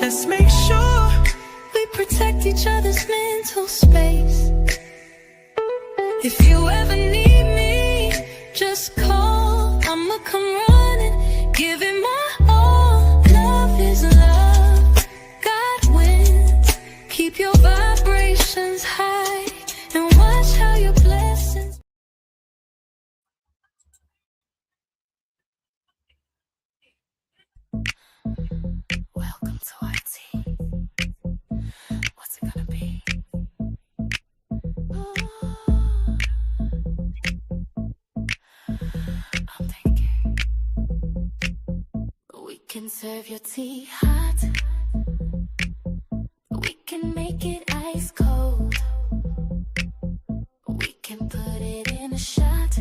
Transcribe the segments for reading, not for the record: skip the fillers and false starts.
Let's make sure we protect each other's mental space. If you ever need me, just call. I'ma come running, give it my all. Love is love, God wins. Keep your vibrations high and watch how your blessings. Welcome to our tea. What's it gonna be? I'm thinking we can serve your tea hot. We can make it ice cold. We can put it in a shot.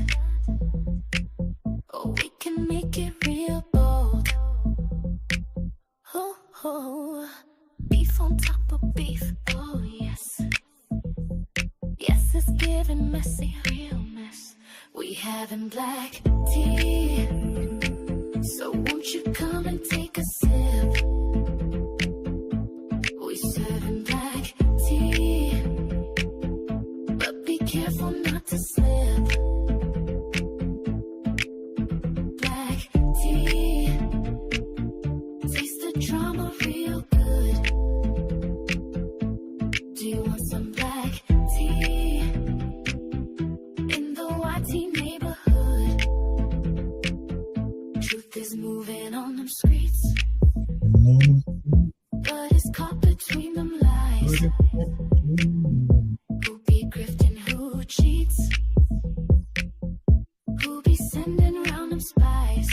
Or we can make it real bold. Oh, oh, beef on top of beef, oh yes. Yes, it's giving messy, real mess. We having black tea, so won't you come and take a sip? We serving black tea, but be careful not to slip. Black tea, taste the drama real good. Do you want some black tea in the YT neighborhood? Truth is moving on them streets, but it's caught between them lies. Who be grifting, who cheats? Who be sending round them spies?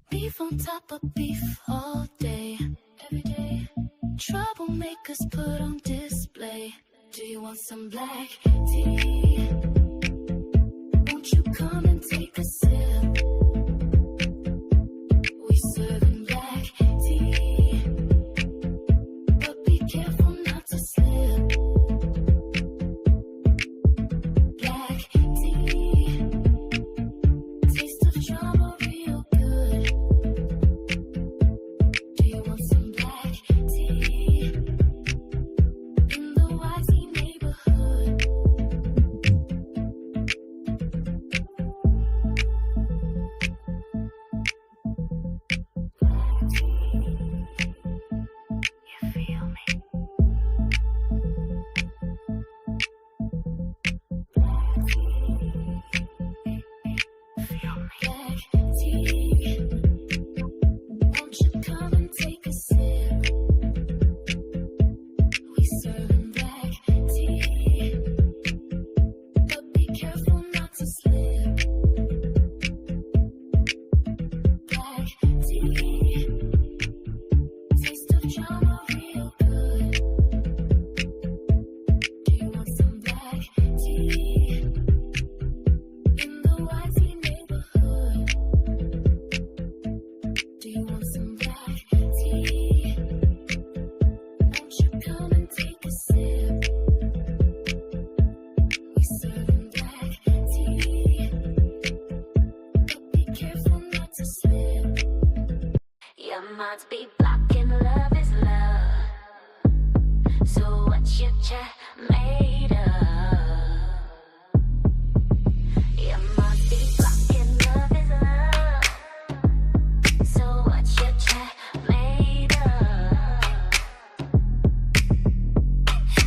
Beef on top of beef all day, every day. Troublemakers put on display. Do you want some black tea? Won't you come and take a sip? We serving black tea, but be careful not to slip. Black tea, taste of drama real good. Do you want some black tea in the YT neighborhood? You feel me? Feel me? Black tea, won't you come and take a sip? We serving black tea, but be careful not to slip. Black tea, taste of drama real good. Do you want some black tea in the YT neighborhood? Do you want some black tea? Won't you come and take a sip? We serving black tea, but be careful not to slip. You might be blocking love is love. So what's your chat made of? You might be blocking love is love. So what's your chat made of?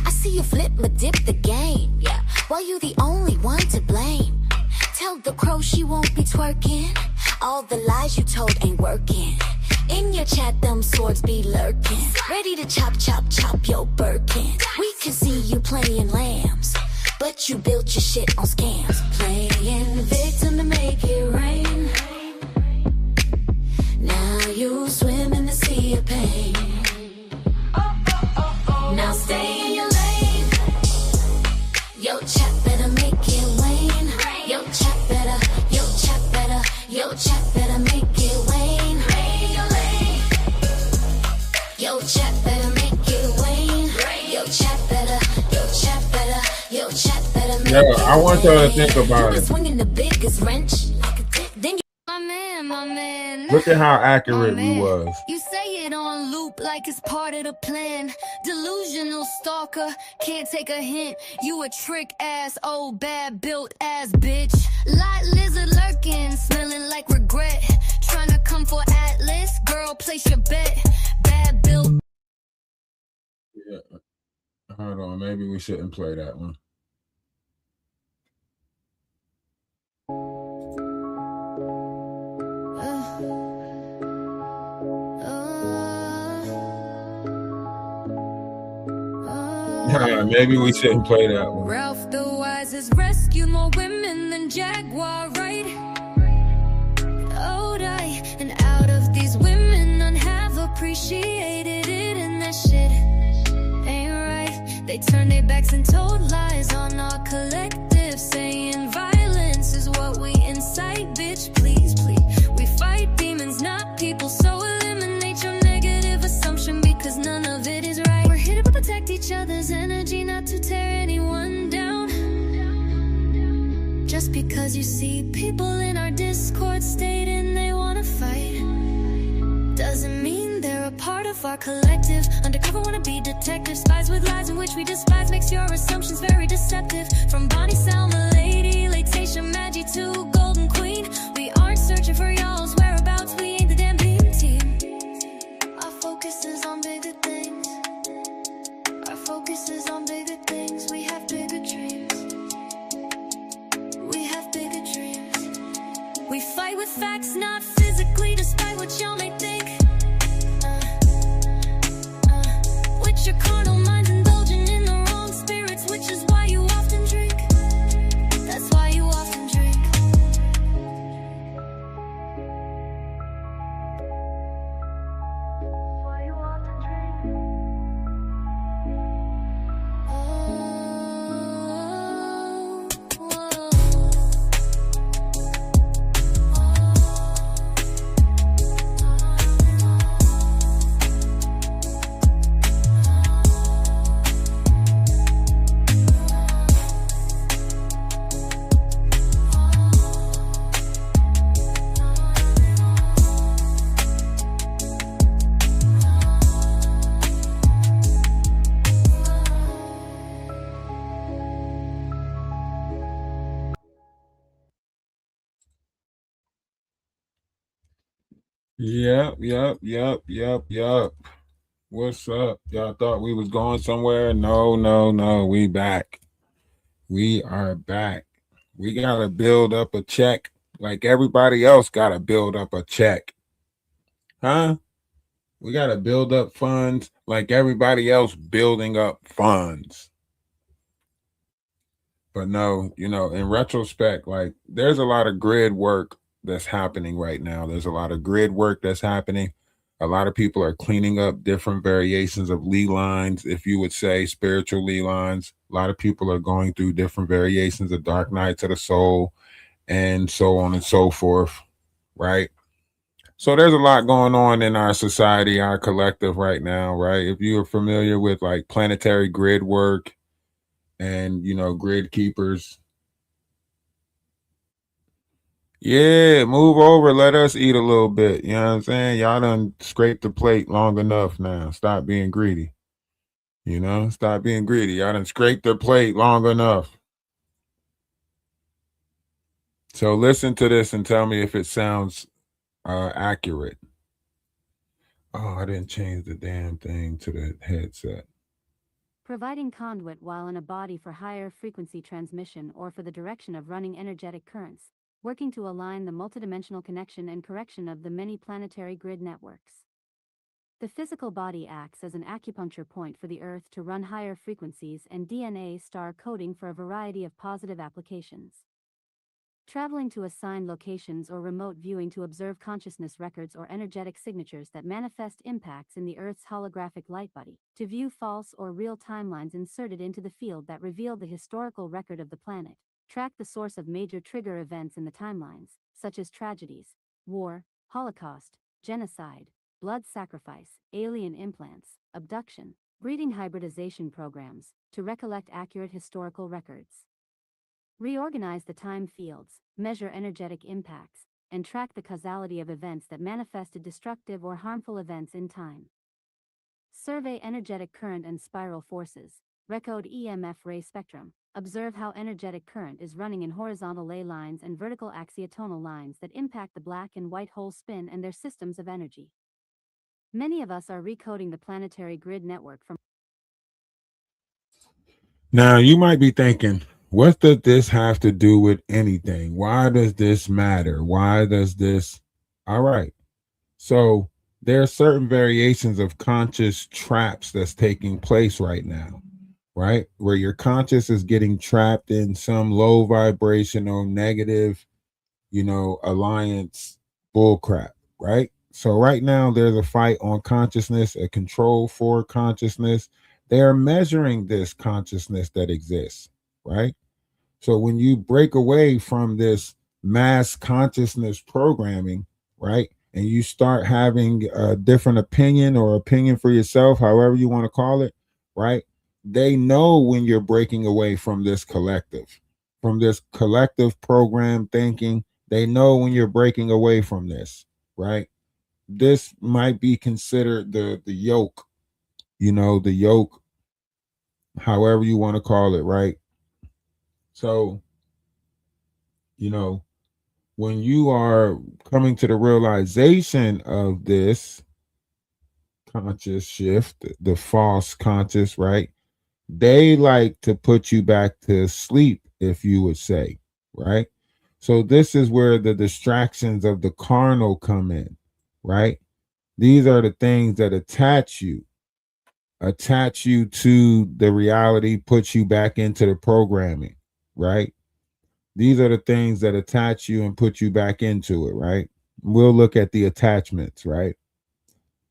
I see you flip my dip the game, yeah. Well, you the only one to blame. Tell the crow she won't be twerking. All the lies you told ain't working. In your chat, them swords be lurking. Ready to chop, chop, chop your Birkin. We can see you playing lambs, but you built your shit on scams. Playing victim to make it rain. Now you swim in the sea of pain. Now stay in your lane. Yo, chat better make it rain. Yo, chat better, yo, chat better, yo, chat better make it rain. Yo, chat better make it rain. Yo, chat better, yo, chat better, yo, chat better make it rain. I want y'all to think about it. Swinging the biggest wrench. Then you, my man, man. Look at how My accurate we man, was. you say it on loop like it's part of the plan. Delusional stalker, can't take a hint. You a trick ass, old bad built ass bitch. Light lizard lurking, smelling like regret. Trying to come for Atlas, girl, place your bet. Bad built. Yeah. Hold on, maybe we shouldn't play that one. Maybe we shouldn't play that one. Ralph DaWise has rescued more women than Jaguar, right? Oh, die. And out of these women, none have appreciated it, and that shit ain't right. They turned their backs and told lies on our collective, saying violence is what we incite. Bitch, please, please. We fight demons, not people, so eliminate your negative assumption, because none of it is right. We're here to protect each other's energy, not to tear anyone down. Just because you see people in our Discord stating they wanna fight doesn't mean they're a part of our collective. Undercover wanna be detectives, spies with lies in which we despise, makes your assumptions very deceptive. From Bonnie, Selma, Lady, Lactatia, Maggie to Golden Queen, we aren't searching for y'all's whereabouts, we ain't the damn beam team. Our focus is on bigger things. Our focus is on bigger things. We have bigger dreams. We have bigger dreams. We fight with facts, not physically, despite what y'all may think. With your carnal minds indulging in the wrong spirits, which is why you often drink. That's why you often drink. Why you often drink. Yep. What's up? Y'all thought we was going somewhere? No. We back. We are back. We gotta build up a check like everybody else gotta build up a check. Huh? We gotta build up funds like everybody else building up funds. But no, in retrospect, like there's a lot of grid work that's happening right now. There's a lot of grid work that's happening. A lot of people are cleaning up different variations of Lee lines, if you would say spiritual Lee lines. A lot of people are going through different variations of Dark Nights of the Soul and so on and so forth, right? So there's a lot going on in our society, our collective right now, right? If you are familiar with like planetary grid work and, grid keepers, yeah, move over. Let us eat a little bit. You know what I'm saying? Y'all done scraped the plate long enough now. Stop being greedy. Stop being greedy. Y'all done scraped the plate long enough. So listen to this and tell me if it sounds accurate. Oh, I didn't change the damn thing to the headset. Providing conduit while in a body for higher frequency transmission or for the direction of running energetic currents, working to align the multidimensional connection and correction of the many planetary grid networks. The physical body acts as an acupuncture point for the Earth to run higher frequencies and DNA star coding for a variety of positive applications. Traveling to assigned locations or remote viewing to observe consciousness records or energetic signatures that manifest impacts in the Earth's holographic light body, to view false or real timelines inserted into the field that reveal the historical record of the planet, track the source of major trigger events in the timelines, such as tragedies, war, Holocaust, genocide, blood sacrifice, alien implants, abduction, breeding hybridization programs, to recollect accurate historical records. Reorganize the time fields, measure energetic impacts, and track the causality of events that manifested destructive or harmful events in time. Survey energetic current and spiral forces. Recode EMF ray spectrum. Observe how energetic current is running in horizontal ley lines and vertical axiotonal lines that impact the black and white hole spin and their systems of energy. Many of us are recoding the planetary grid network from. Now, you might be thinking, what does this have to do with anything? Why does this matter? Why does this? All right. So, there are certain variations of conscious traps that's taking place right now, right? Where your conscious is getting trapped in some low vibrational negative, alliance bullcrap, right? So right now there's a fight on consciousness, a control for consciousness. They are measuring this consciousness that exists, right? So when you break away from this mass consciousness programming, right, and you start having a different opinion or opinion for yourself, however you want to call it, right, they know when you're breaking away from this collective program thinking. They know when you're breaking away from this, right? This might be considered the yoke, the yoke, however you want to call it, right? So, you know, when you are coming to the realization of this conscious shift, the false conscious, right? They like to put you back to sleep, if you would say, right? So this is where the distractions of the carnal come in, right? These are the things that attach you to the reality, put you back into the programming, right? These are the things that attach you and put you back into it, right? We'll look at the attachments, right?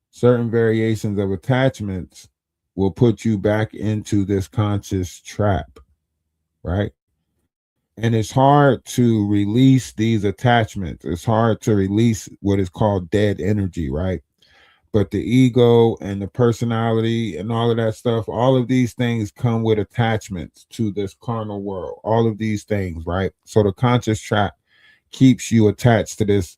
Certain variations of attachments will put you back into this conscious trap, right? And it's hard to release these attachments. It's hard to release what is called dead energy, right? But the ego and the personality and all of that stuff, all of these things come with attachments to this carnal world. All of these things, right? So the conscious trap keeps you attached to this,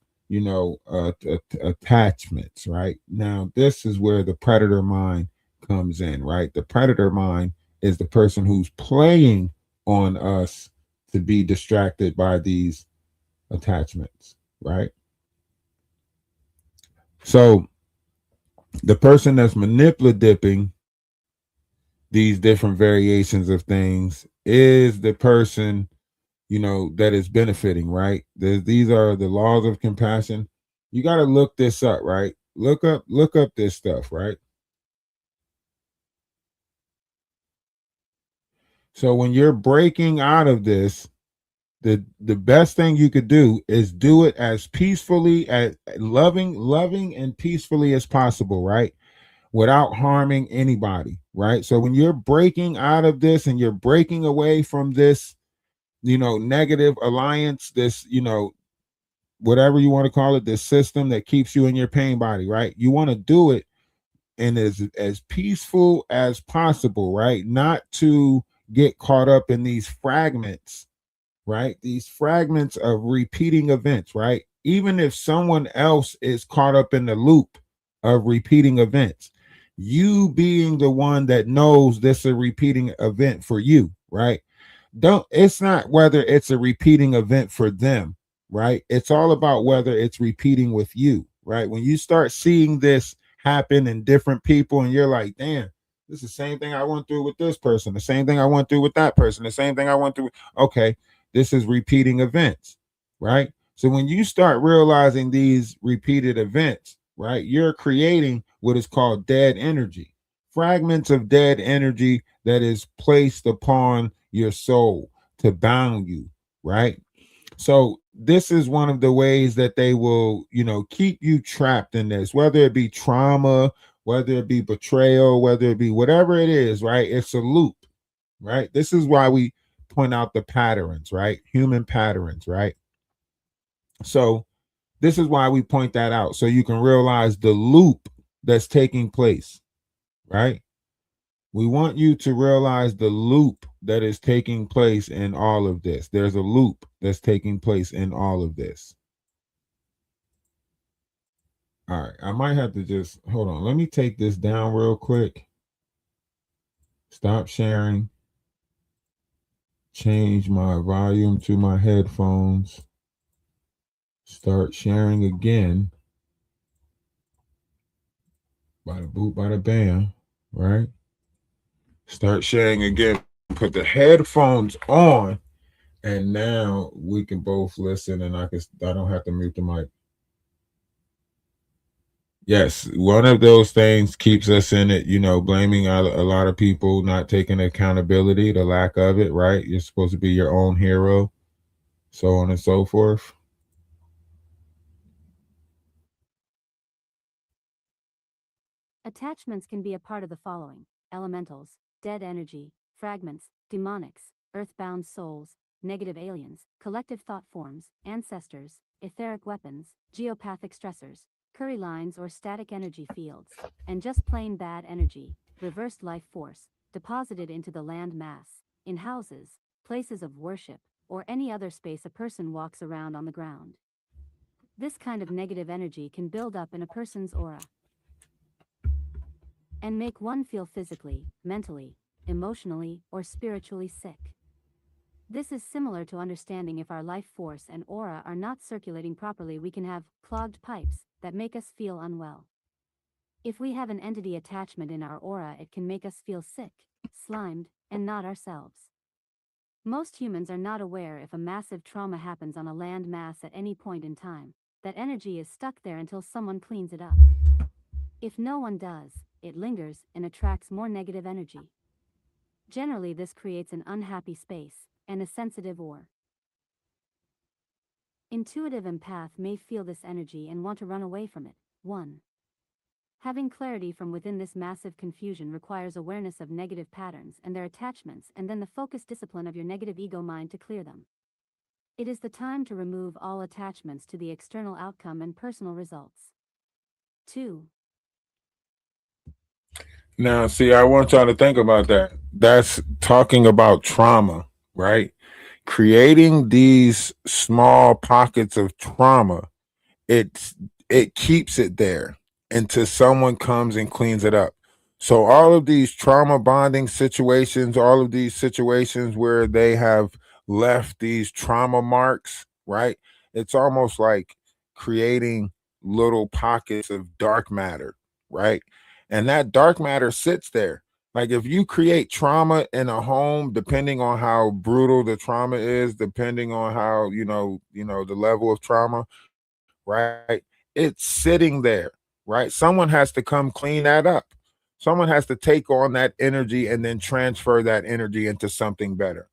attachments, right? Now, this is where the predator mind comes in, right? The predator mind is the person who's playing on us to be distracted by these attachments, right? So the person that's manipulating these different variations of things is the person, that is benefiting, right? These are the laws of compassion. You got to look this up, right? Look up this stuff, right? So when you're breaking out of this, the best thing you could do is do it as peacefully, as loving and peacefully as possible, right? Without harming anybody, right? So when you're breaking out of this and you're breaking away from this, negative alliance, this, whatever you want to call it, this system that keeps you in your pain body, right? You want to do it and as peaceful as possible, right? Not to get caught up in these fragments, right? These fragments of repeating events, right? Even if someone else is caught up in the loop of repeating events, you being the one that knows this is a repeating event for you, right? It's not whether it's a repeating event for them, right? It's all about whether it's repeating with you, right? When you start seeing this happen in different people and you're like, damn, this is the same thing I went through with this person, the same thing I went through with that person, the same thing I went through. Okay, this is repeating events, right? So when you start realizing these repeated events, right, you're creating what is called dead energy, fragments of dead energy that is placed upon your soul to bound you, right? So this is one of the ways that they will, keep you trapped in this, whether it be trauma, whether it be betrayal, whether it be whatever it is, right? It's a loop, right? This is why we point out the patterns, right? Human patterns, right? So this is why we point that out, so you can realize the loop that's taking place, right? We want you to realize the loop that is taking place in all of this. There's a loop that's taking place in all of this. All right, I might have to just hold on. Let me take this down real quick. Stop sharing. Change my volume to my headphones. Start sharing again. Bada boop, bada bam. Right? Start sharing again. Put the headphones on, and now we can both listen, and I don't have to mute the mic. Yes, one of those things keeps us in it, blaming a lot of people, not taking accountability, the lack of it, right? You're supposed to be your own hero, so on and so forth. Attachments can be a part of the following: elementals, dead energy, fragments, demonics, earthbound souls, negative aliens, collective thought forms, ancestors, etheric weapons, geopathic stressors, Curry lines or static energy fields, and just plain bad energy, reversed life force, deposited into the land mass, in houses, places of worship, or any other space a person walks around on the ground. This kind of negative energy can build up in a person's aura and make one feel physically, mentally, emotionally, or spiritually sick. This is similar to understanding if our life force and aura are not circulating properly, we can have clogged pipes that make us feel unwell. If we have an entity attachment in our aura, it can make us feel sick, slimed, and not ourselves. Most humans are not aware if a massive trauma happens on a land mass at any point in time, that energy is stuck there until someone cleans it up. If no one does, it lingers and attracts more negative energy. Generally, this creates an unhappy space and a sensitive or intuitive empath may feel this energy and want to run away from it. 1. Having clarity from within this massive confusion requires awareness of negative patterns and their attachments, and then the focused discipline of your negative ego mind to clear them. It is the time to remove all attachments to the external outcome and personal results. 2. Now, see, I want y'all to think about that. That's talking about trauma, right? Creating these small pockets of trauma, it's it keeps it there until someone comes and cleans it up. So all of these trauma bonding situations, all of these situations where they have left these trauma marks, right? It's almost like creating little pockets of dark matter, right? And that dark matter sits there. Like if you create trauma in a home, depending on how brutal the trauma is, depending on how, the level of trauma, right? It's sitting there, right? Someone has to come clean that up. Someone has to take on that energy and then transfer that energy into something better.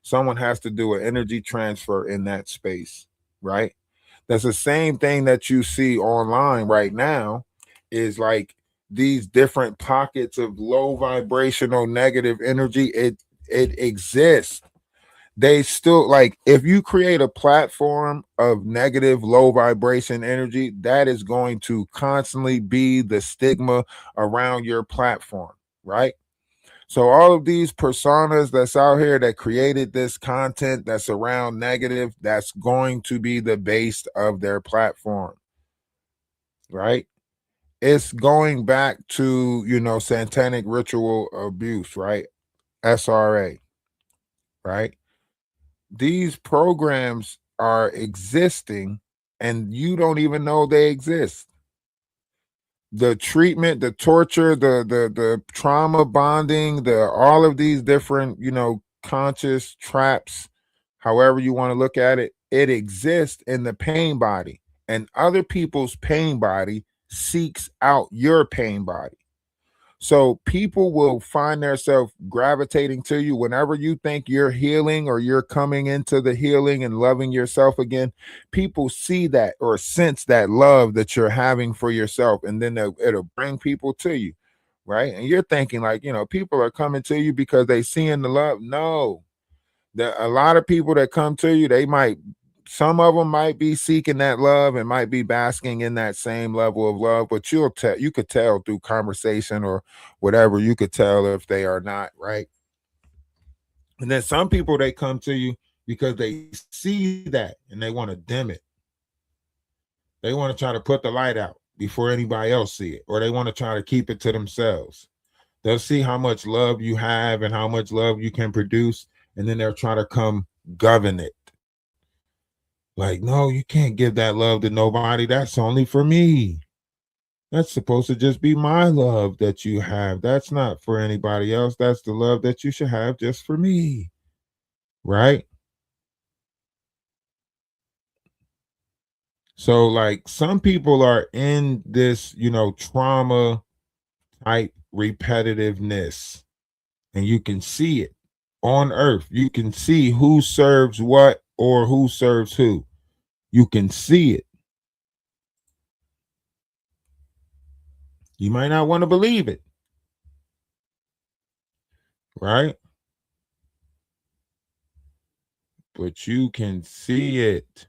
Someone has to do an energy transfer in that space, right? That's the same thing that you see online right now is like these different pockets of low vibrational negative energy. It exists. They still, like, if you create a platform of negative low vibration energy, that is going to constantly be the stigma around your platform, right? So all of these personas that's out here that created this content that's around negative, that's going to be the base of their platform, right? It's going back to, satanic ritual abuse, right? SRA, right? These programs are existing and you don't even know they exist. The treatment, the torture, the trauma bonding, the all of these different, conscious traps, however you want to look at it, it exists in the pain body. And other people's pain body seeks out your pain body. So people will find themselves gravitating to you whenever you think you're healing or you're coming into the healing and loving yourself again. People see that or sense that love that you're having for yourself, and then it'll bring people to you, right? And you're thinking like, people are coming to you because they seeing the love. No, a lot of people that come to you, some of them might be seeking that love and might be basking in that same level of love, but you could tell through conversation or whatever, you could tell if they are not, right? And then some people, they come to you because they see that and they want to dim it. They want to try to put the light out. before anybody else see it, or they want to try to keep it to themselves. They'll see how much love you have and how much love you can produce, and then they'll try to come govern it. Like, no, you can't give that love to nobody. That's only for me. That's supposed to just be my love that you have. That's not for anybody else. That's the love that you should have just for me. Right? So, like, some people are in this, trauma type repetitiveness, and you can see it on earth. You can see who serves what or who serves who. You can see it. You might not want to believe it, right? But you can see it.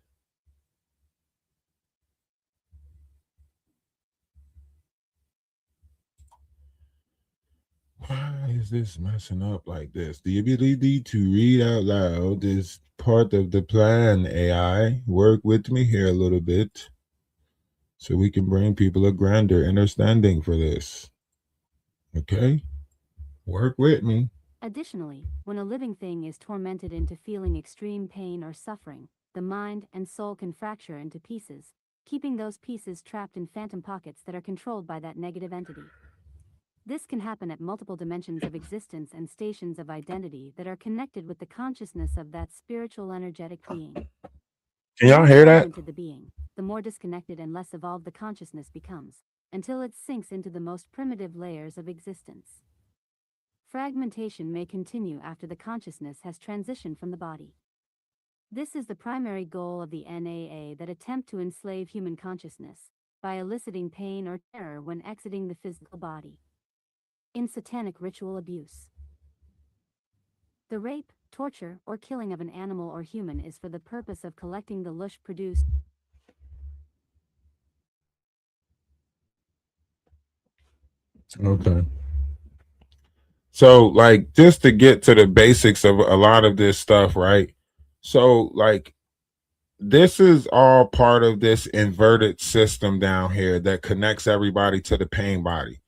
Why is this messing up like this? The ability to read out loud is part of the plan, AI. Work with me here a little bit so we can bring people a grander understanding for this. Okay? Work with me. Additionally, when a living thing is tormented into feeling extreme pain or suffering, the mind and soul can fracture into pieces, keeping those pieces trapped in phantom pockets that are controlled by that negative entity. This can happen at multiple dimensions of existence and stations of identity that are connected with the consciousness of that spiritual energetic being. Can The y'all more hear that? fragmented the being, the more disconnected and less evolved the consciousness becomes, until it sinks into the most primitive layers of existence. Fragmentation may continue after the consciousness has transitioned from the body. This is the primary goal of the NAA that attempt to enslave human consciousness, by eliciting pain or terror when exiting the physical body. In satanic ritual abuse, the rape, torture, or killing of an animal or human is for the purpose of collecting the lush produced. Okay. So, like, just to get to the basics of a lot of this stuff, right? So, like, this is all part of this inverted system down here that connects everybody to the pain body.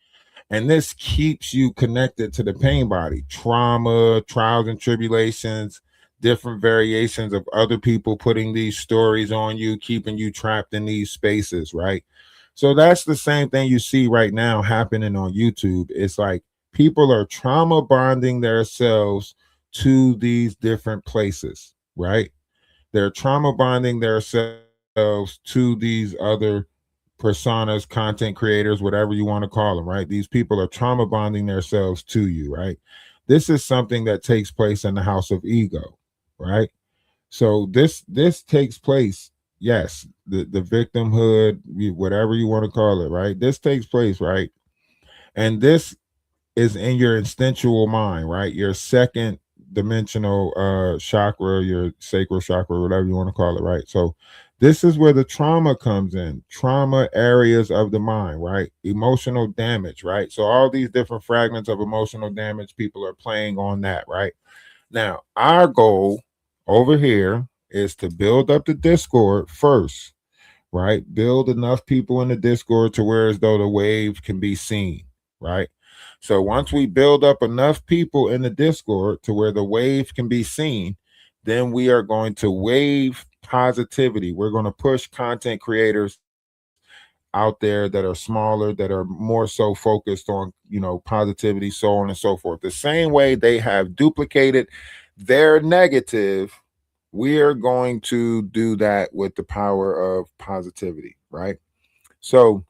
And this keeps you connected to the pain body, trauma, trials and tribulations, different variations of other people putting these stories on you, keeping you trapped in these spaces, right? So that's the same thing you see right now happening on YouTube. It's like people are trauma bonding themselves to these different places, right? They're trauma bonding themselves to these other personas, content creators, whatever you want to call them, right? These people are trauma bonding themselves to you, right? This is something that takes place in the house of ego, right? So this takes place, yes, the victimhood, whatever you want to call it, right? This takes place, right? And this is in your instinctual mind, right? Your second dimensional chakra, your sacral chakra, whatever you want to call it, right? So this is where the trauma comes in, trauma areas of the mind, right? Emotional damage, right? So all these different fragments of emotional damage, people are playing on that, right? Now, our goal over here is to build up the Discord first, right? Build enough people in the Discord to where as though the wave can be seen, right? So once we build up enough people in the Discord to where the wave can be seen, then we are going to wave positivity. We're going to push content creators out there that are smaller, that are more so focused on, positivity, so on and so forth. The same way they have duplicated their negative, we are going to do that with the power of positivity, right? So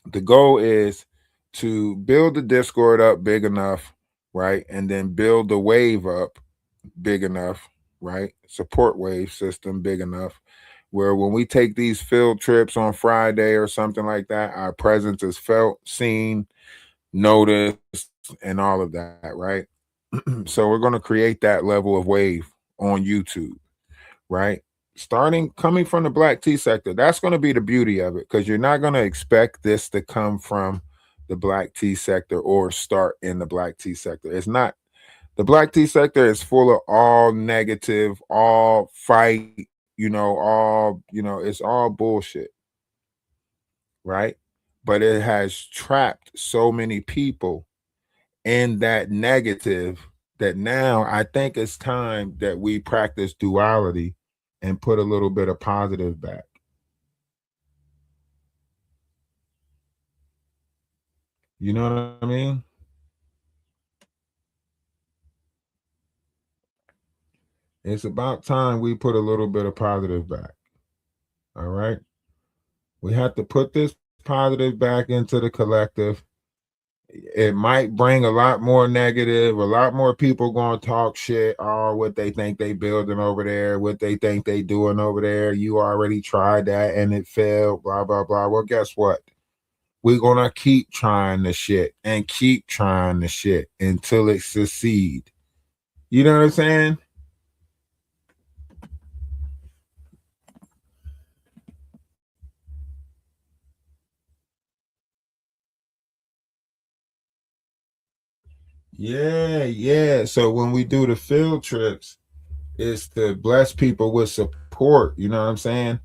the goal is to build the Discord up big enough, right? And then build the wave up big enough, right? Support wave system big enough where when we take these field trips on Friday or something like that, our presence is felt, seen, noticed, and all of that, right? So we're going to create that level of wave on YouTube, right? Starting coming from the black tea sector. That's going to be the beauty of it because you're not going to expect this to come from the black tea sector or start in the black tea sector. It's not. The black tea sector is full of all negative, all fight, it's all bullshit, right? But it has trapped so many people in that negative that now I think it's time that we practice duality and put a little bit of positive back. You know what I mean? It's about time we put a little bit of positive back. All right. We have to put this positive back into the collective. It might bring a lot more negative, a lot more people going to talk shit, oh, what they think they building over there, what they think they doing over there. You already tried that and it failed, blah, blah, blah. Well, guess what? We're going to keep trying the shit and keep trying the shit until it succeed. You know what I'm saying? Yeah, yeah. So when we do the field trips, it's to bless people with support. You know what I'm saying?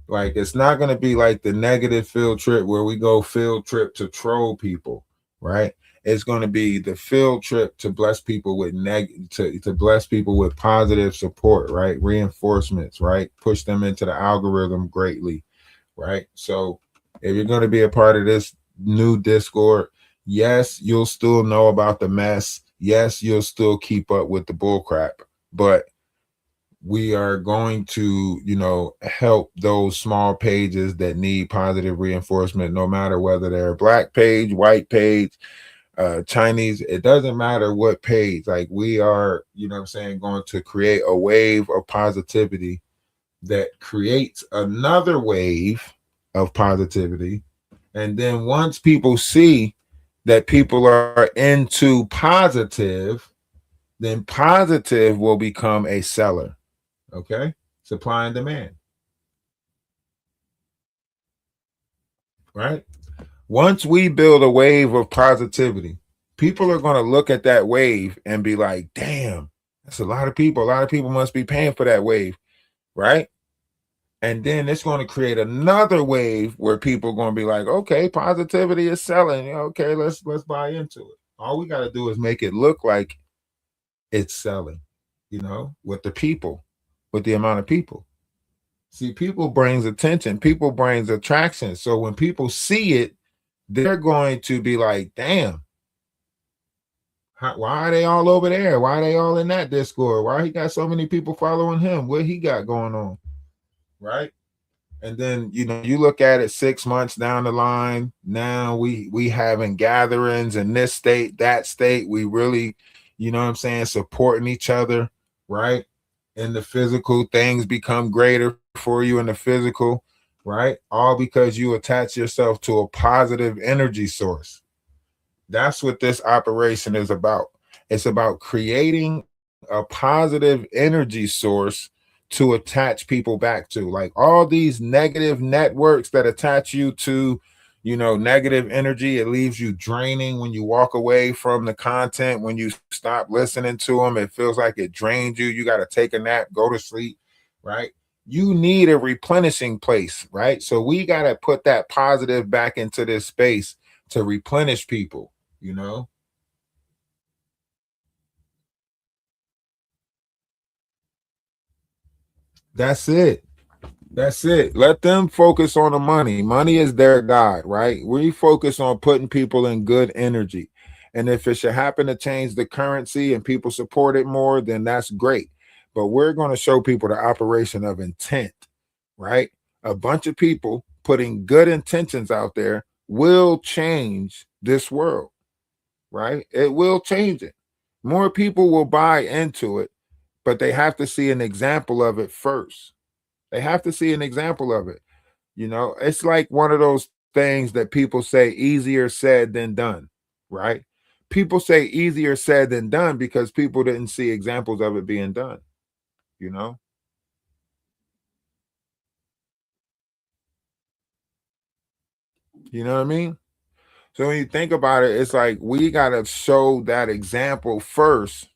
Like it's not going to be like the negative field trip where we go field trip to troll people, right? It's going to be the field trip to bless people with to bless people with positive support, right? Reinforcements, right? Push them into the algorithm greatly, right? So if you're going to be a part of this new Discord, yes, you'll still know about the mess. Yes, you'll still keep up with the bullcrap, but we are going to, help those small pages that need positive reinforcement, no matter whether they're a black page, white page, Chinese, it doesn't matter what page. Like we are, I'm saying, going to create a wave of positivity that creates another wave of positivity. And then once people see that people are into positive, then positive will become a seller. Okay. Supply and demand. Right. Once we build a wave of positivity, people are going to look at that wave and be like, damn, that's a lot of people. A lot of people must be paying for that wave. Right. And then it's going to create another wave where people are going to be like, okay, positivity is selling. Okay, let's buy into it. All we got to do is make it look like it's selling, with the people, with the amount of people. See, people brings attention, people brings attraction. So when people see it, they're going to be like, damn, why are they all over there? Why are they all in that Discord? Why he got so many people following him? What he got going on? Right. And then, you look at it 6 months down the line. Now we having gatherings in this state, that state. We really, what I'm saying, supporting each other, right? In the physical, things become greater for you in the physical, right? All because you attach yourself to a positive energy source. That's what this operation is about. It's about creating a positive energy source to attach people back to. Like all these negative networks that attach you to, negative energy, it leaves you draining when you walk away from the content. When you stop listening to them, it feels like it drains you. You got to take a nap, go to sleep, right? You need a replenishing place, right? So we got to put that positive back into this space to replenish people, you know? That's it. That's it. Let them focus on the money. Money is their God, right? We focus on putting people in good energy. And if it should happen to change the currency and people support it more, then that's great. But we're going to show people the operation of intent, right? A bunch of people putting good intentions out there will change this world, right? It will change it. More people will buy into it, but they have to see an example of it first. They have to see an example of it. It's like one of those things that people say easier said than done, right? People say easier said than done because people didn't see examples of it being done, you know? You know what I mean? So when you think about it, it's like we got to show that example first,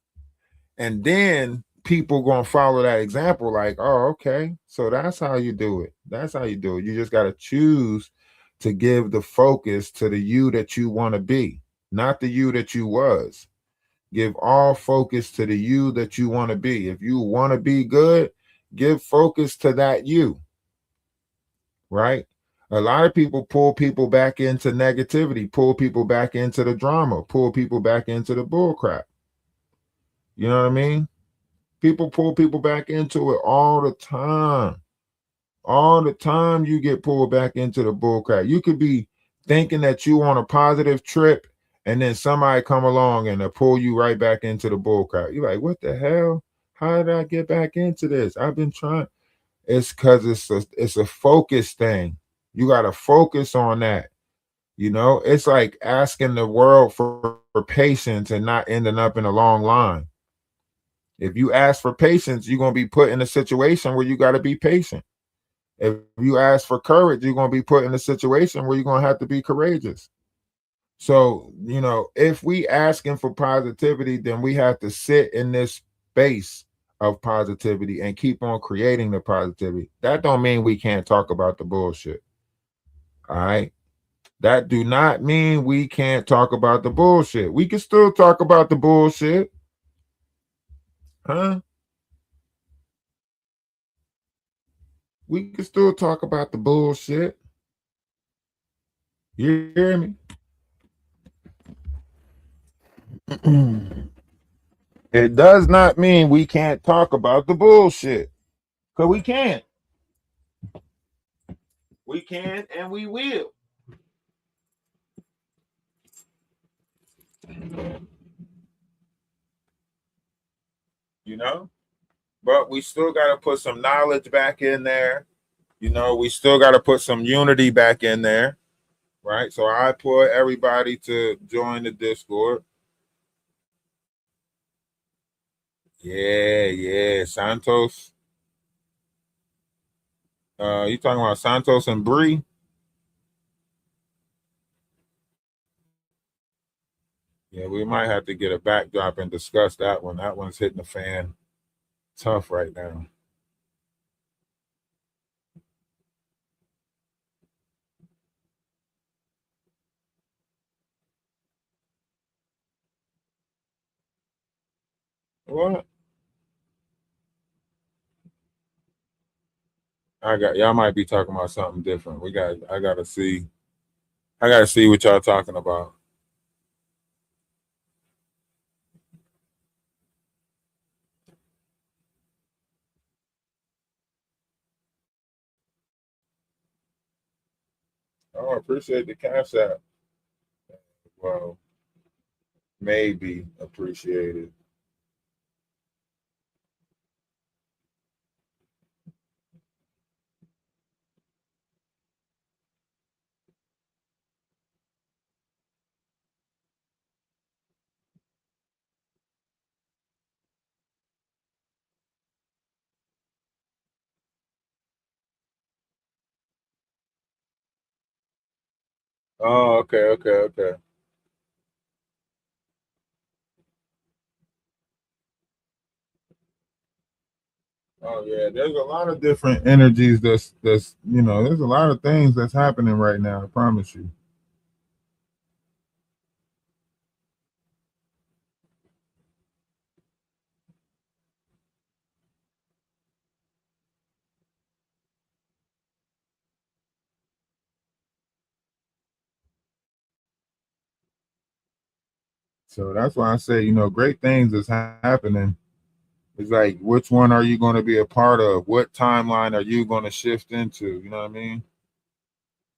and then people going to follow that example like, oh, okay, so that's how you do it. That's how you do it. You just got to choose to give the focus to the you that you want to be, not the you that you was. Give all focus to the you that you want to be. If you want to be good, give focus to that you, right? A lot of people pull people back into negativity, pull people back into the drama, pull people back into the bullcrap. You know what I mean? People pull people back into it all the time. All the time you get pulled back into the bullcrap. You could be thinking that you on a positive trip, and then somebody come along and they pull you right back into the bullcrap. You're like, what the hell? How did I get back into this? I've been trying. It's because it's a focus thing. You got to focus on that. You know, it's like asking the world for patience and not ending up in a long line. If you ask for patience, you're going to be put in a situation where you got to be patient. If you ask for courage, you're going to be put in a situation where you're going to have to be courageous. So, you know, if we asking for positivity, then we have to sit in this space of positivity and keep on creating the positivity. That don't mean we can't talk about the bullshit. All right. That do not mean we can't talk about the bullshit. We can still talk about the bullshit. Huh? We can still talk about the bullshit. You hear me? It does not mean we can't talk about the bullshit. Because we can. We can and we will. You know? But we still got to put some knowledge back in there. You know, we still got to put some unity back in there. Right? So I put everybody to join the Discord. Yeah. Santos. You talking about Santos and Bree? Yeah, we might have to get a backdrop and discuss that one. That one's hitting the fan tough right now. What? I got y'all might be talking about something different. I gotta see what y'all talking about. Oh, I appreciate the cash app. Well, maybe appreciated. Oh, okay. Oh yeah, there's a lot of different energies that's there's a lot of things that's happening right now, I promise you. So that's why I say, great things is happening. It's like, which one are you going to be a part of? What timeline are you going to shift into? You know what I mean?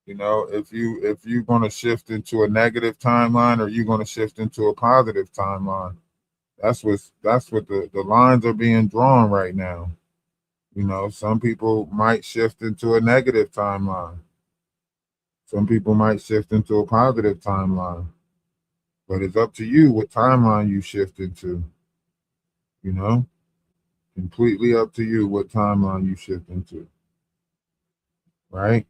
If you're going to shift into a negative timeline, or you going to shift into a positive timeline. That's what the lines are being drawn right now. Some people might shift into a negative timeline. Some people might shift into a positive timeline. But it's up to you what timeline you shift into. You know, completely up to you what timeline you shift into. Right?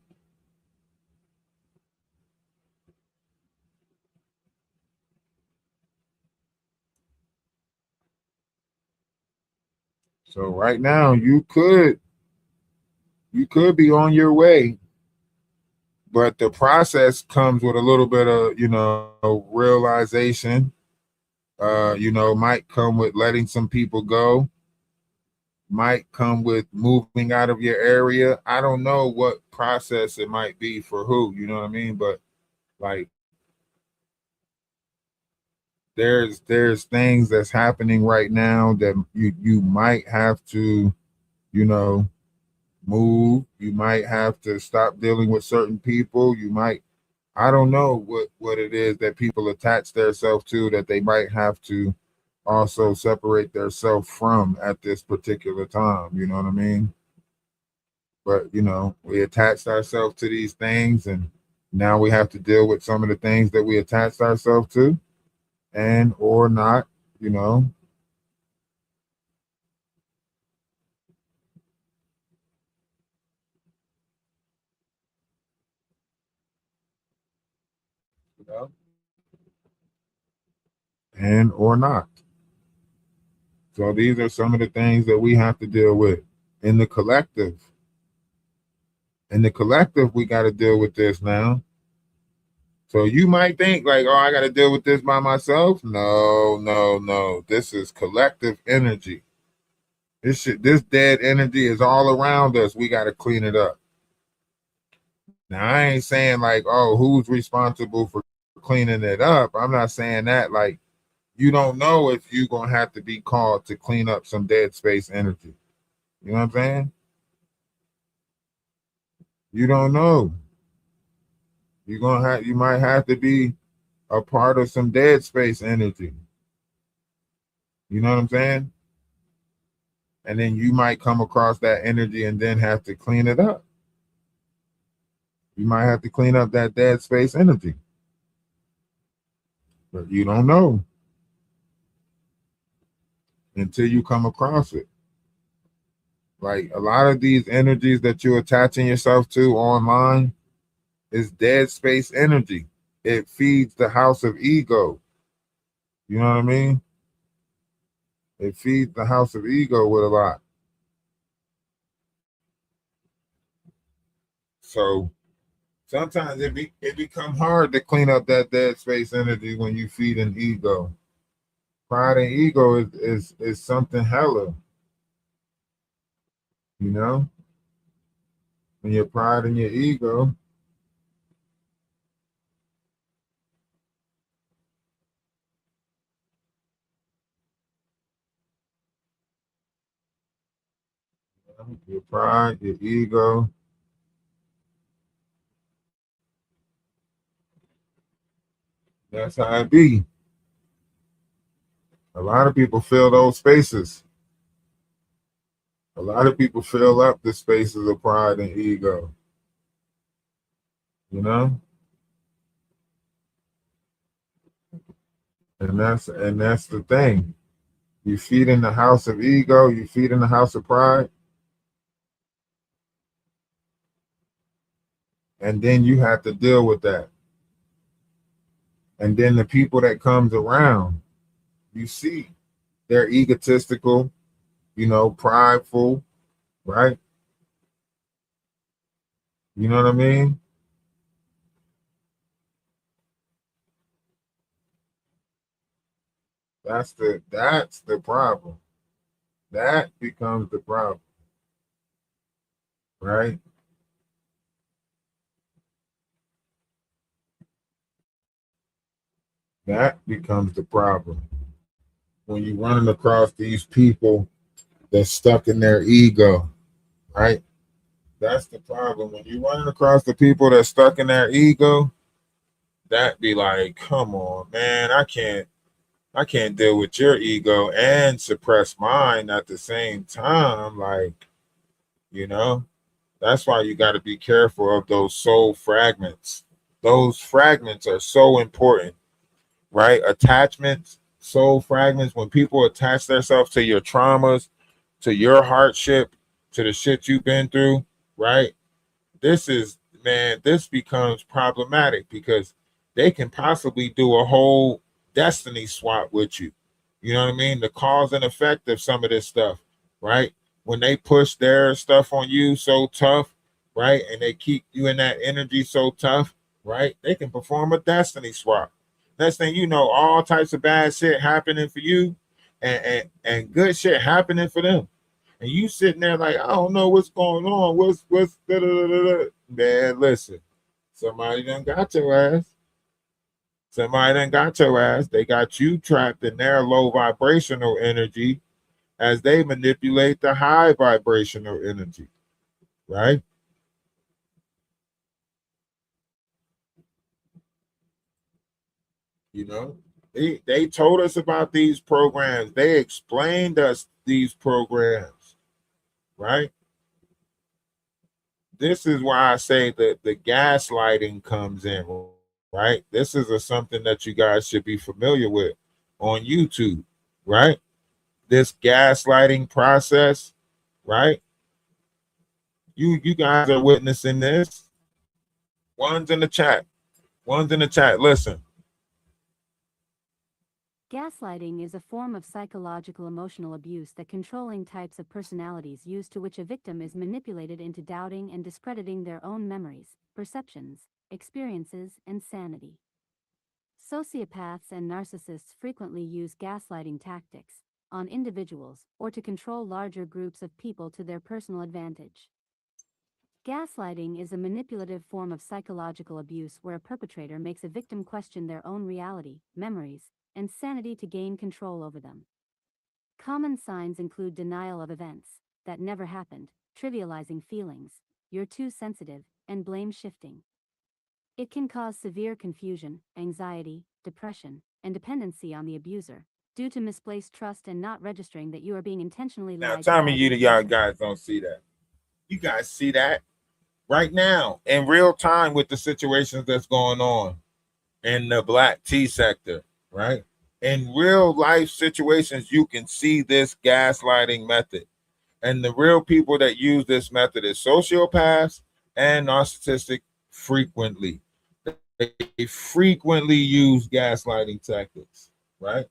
So right now you could be on your way. But the process comes with a little bit of, realization. Might come with letting some people go, might come with moving out of your area. I don't know what process it might be for who, you know what I mean? But like there's things that's happening right now that you might have to, you know, move. You might have to stop dealing with certain people. You might, I don't know what it is that people attach themselves to that they might have to also separate themselves from at this particular time. You know what I mean? But we attached ourselves to these things, and now we have to deal with some of the things that we attached ourselves to, and or not. You know, you know, and or not. So these are some of the things that we have to deal with in the collective. In the collective, we got to deal with this now. So you might think like, oh, I got to deal with this by myself. No, no, no. This is collective energy. This dead energy is all around us. We got to clean it up. Now I ain't saying like, oh, who's responsible for cleaning it up. I'm not saying that. Like, you don't know if you're gonna have to be called to clean up some dead space energy. You know what I'm saying? You don't know. You might have to be a part of some dead space energy. You know what I'm saying? And then you might come across that energy and then have to clean it up. You might have to clean up that dead space energy. But you don't know until you come across it. Like a lot of these energies that you're attaching yourself to online is dead space energy. It feeds the house of ego. You know what I mean? It feeds the house of ego with a lot. So sometimes it become hard to clean up that dead space energy when you feed an ego. Pride and ego is something hella, you know? When your pride and your ego, your pride, your ego, that's how it be. A lot of people fill those spaces. A lot of people fill up the spaces of pride and ego, you know? And that's the thing. You feed in the house of ego, you feed in the house of pride, and then you have to deal with that. And then the people that comes around, you see, they're egotistical, prideful, right? You know what I mean? That's the problem. That becomes the problem, right? That becomes the problem. When you're running across these people that's stuck in their ego, right? That's the problem. When you're running across the people that's stuck in their ego, that be like, come on, man, I can't deal with your ego and suppress mine at the same time. Like, you know, that's why you got to be careful of those soul fragments. Those fragments are so important, right? Attachments, soul fragments, when people attach themselves to your traumas, to your hardship, to the shit you've been through, right? This becomes problematic because they can possibly do a whole destiny swap with you. You know what I mean? The cause and effect of some of this stuff, right? When they push their stuff on you so tough, right? And they keep you in that energy so tough, right? They can perform a destiny swap. Next thing you know, all types of bad shit happening for you, and good shit happening for them. And you sitting there like, I don't know what's going on. What's da, da, da, da, da. Man, listen, somebody done got your ass. Somebody done got your ass. They got you trapped in their low vibrational energy as they manipulate the high vibrational energy, right? You know, they told us about these programs. They explained us these programs, right? This is why I say that the gaslighting comes in, right? This is something that you guys should be familiar with on YouTube, right? This gaslighting process, right? You guys are witnessing this. One's in the chat. One's in the chat. Listen. Gaslighting is a form of psychological emotional abuse that controlling types of personalities use to which a victim is manipulated into doubting and discrediting their own memories, perceptions, experiences, and sanity. Sociopaths and narcissists frequently use gaslighting tactics on individuals or to control larger groups of people to their personal advantage. Gaslighting is a manipulative form of psychological abuse where a perpetrator makes a victim question their own reality, memories, and sanity to gain control over them. Common signs include denial of events that never happened, trivializing feelings, you're too sensitive, and blame shifting. It can cause severe confusion, anxiety, depression, and dependency on the abuser due to misplaced trust and not registering that you are being intentionally Now lied tell to me by you the y'all abuser. guys don't see that. You guys see that right now in real time with the situations that's going on in the black tea sector, right? In real life situations, you can see this gaslighting method. And the real people that use this method is sociopaths and narcissistic frequently. They frequently use gaslighting tactics, right?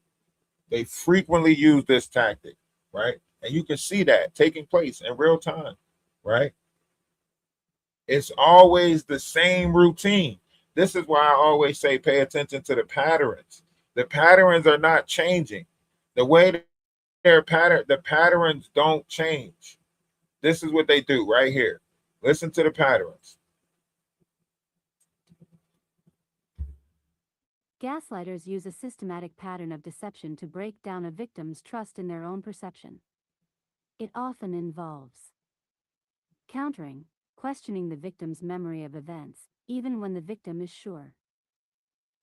They frequently use this tactic, right? And you can see that taking place in real time, right? It's always the same routine. This is why I always say pay attention to the patterns. The patterns are not changing. The way the patterns don't change. This is what they do right here. Listen to the patterns. Gaslighters use a systematic pattern of deception to break down a victim's trust in their own perception. It often involves countering, questioning the victim's memory of events, even when the victim is sure.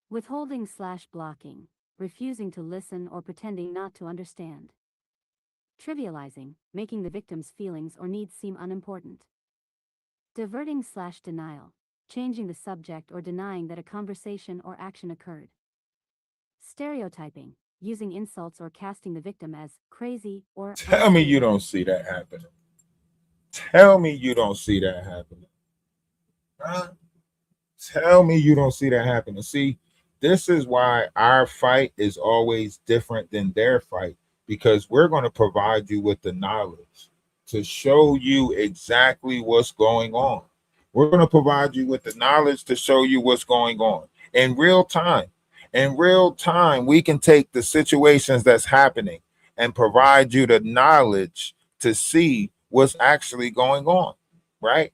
Withholding/blocking, refusing to listen or pretending not to understand. Trivializing, making the victim's feelings or needs seem unimportant. Diverting/denial, changing the subject or denying that a conversation or action occurred. Stereotyping, using insults or casting the victim as crazy or Tell me you don't see that happening. Tell me you don't see that happening. Huh? Tell me you don't see that happening. See, this is why our fight is always different than their fight, because we're going to provide you with the knowledge to show you exactly what's going on. We're going to provide you with the knowledge to show you what's going on in real time. In real time, we can take the situations that's happening and provide you the knowledge to see what's actually going on, right?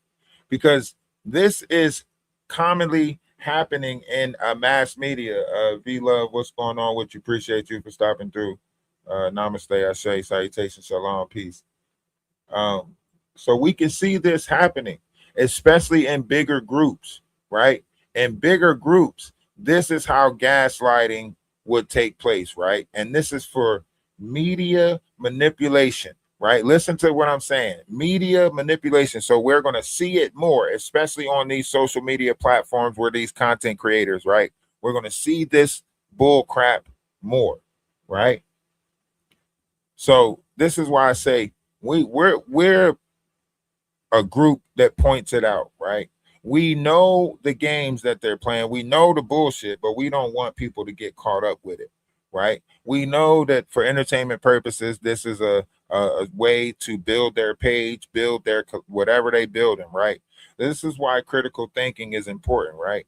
Because this is commonly happening in mass media. V Love, what's going on with you? Appreciate you for stopping through. Namaste, Ashe, salutation, shalom, peace. Um, so we can see this happening, especially in bigger groups, right? In bigger groups, this is how gaslighting would take place, right? And this is for media manipulation, right? Listen to what I'm saying. Media manipulation. So we're going to see it more, especially on these social media platforms where these content creators, right? We're going to see this bull crap more, right? So this is why I say we're a group that points it out, right? We know the games that they're playing. We know the bullshit, but we don't want people to get caught up with it, right? We know that for entertainment purposes, this is a way to build their page, build their whatever they building, right? This is why critical thinking is important, right?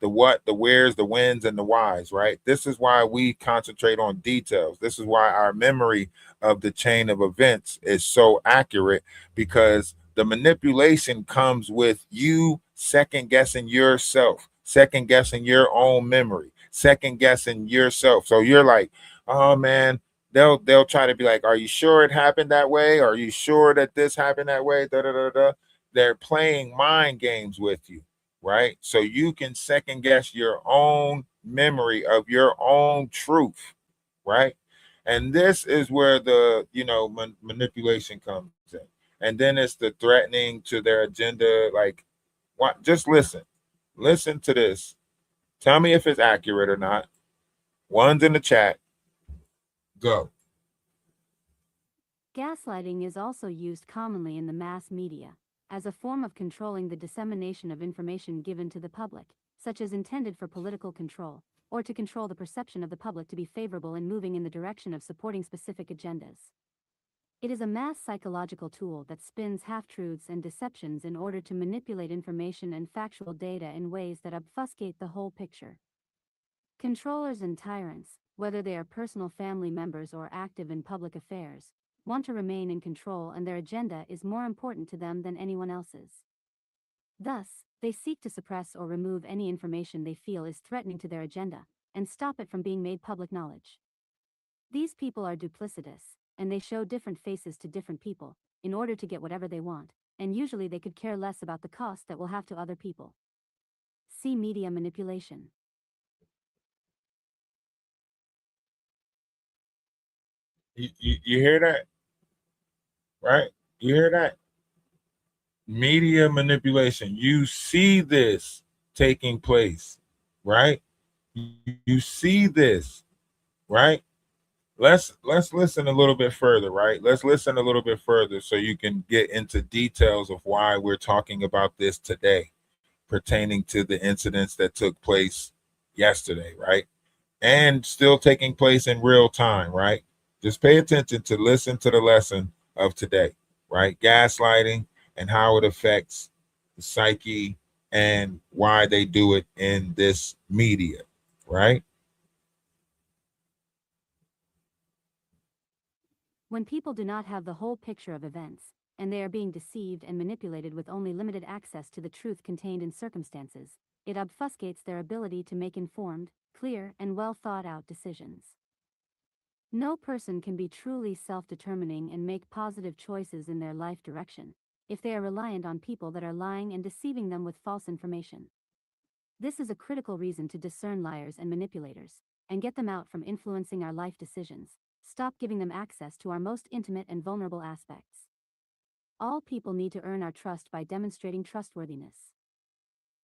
The what, the where's, the whens, and the whys, right? This is why we concentrate on details. This is why our memory of the chain of events is so accurate, because the manipulation comes with you second guessing yourself, second guessing your own memory, second guessing yourself. So you're like, oh man, they'll try to be like, are you sure it happened that way? Are you sure that this happened that way? Da da da da. They're playing mind games with you, right? So you can second guess your own memory of your own truth, right? And this is where the manipulation comes in. And then it's the threatening to their agenda. Like, what? Just listen to this. Tell me if it's accurate or not. One's in the chat. Go. Gaslighting is also used commonly in the mass media as a form of controlling the dissemination of information given to the public, such as intended for political control, or to control the perception of the public to be favorable in moving in the direction of supporting specific agendas. It is a mass psychological tool that spins half-truths and deceptions in order to manipulate information and factual data in ways that obfuscate the whole picture. Controllers and tyrants, whether they are personal family members or active in public affairs, want to remain in control, and their agenda is more important to them than anyone else's. Thus, they seek to suppress or remove any information they feel is threatening to their agenda, and stop it from being made public knowledge. These people are duplicitous, and they show different faces to different people, in order to get whatever they want, and usually they could care less about the cost that will have to other people. See media manipulation. You hear that? Right? You hear that? Media manipulation. You see this taking place, right? You see this, right? Let's listen a little bit further, right? Let's listen a little bit further so you can get into details of why we're talking about this today, pertaining to the incidents that took place yesterday, right? And still taking place in real time, right? Just pay attention to listen to the lesson of today, right? Gaslighting and how it affects the psyche and why they do it in this media, right? When people do not have the whole picture of events, and they are being deceived and manipulated with only limited access to the truth contained in circumstances, it obfuscates their ability to make informed, clear, and well thought out decisions. No person can be truly self-determining and make positive choices in their life direction if they are reliant on people that are lying and deceiving them with false information. This is a critical reason to discern liars and manipulators, and get them out from influencing our life decisions. Stop giving them access to our most intimate and vulnerable aspects. All people need to earn our trust by demonstrating trustworthiness.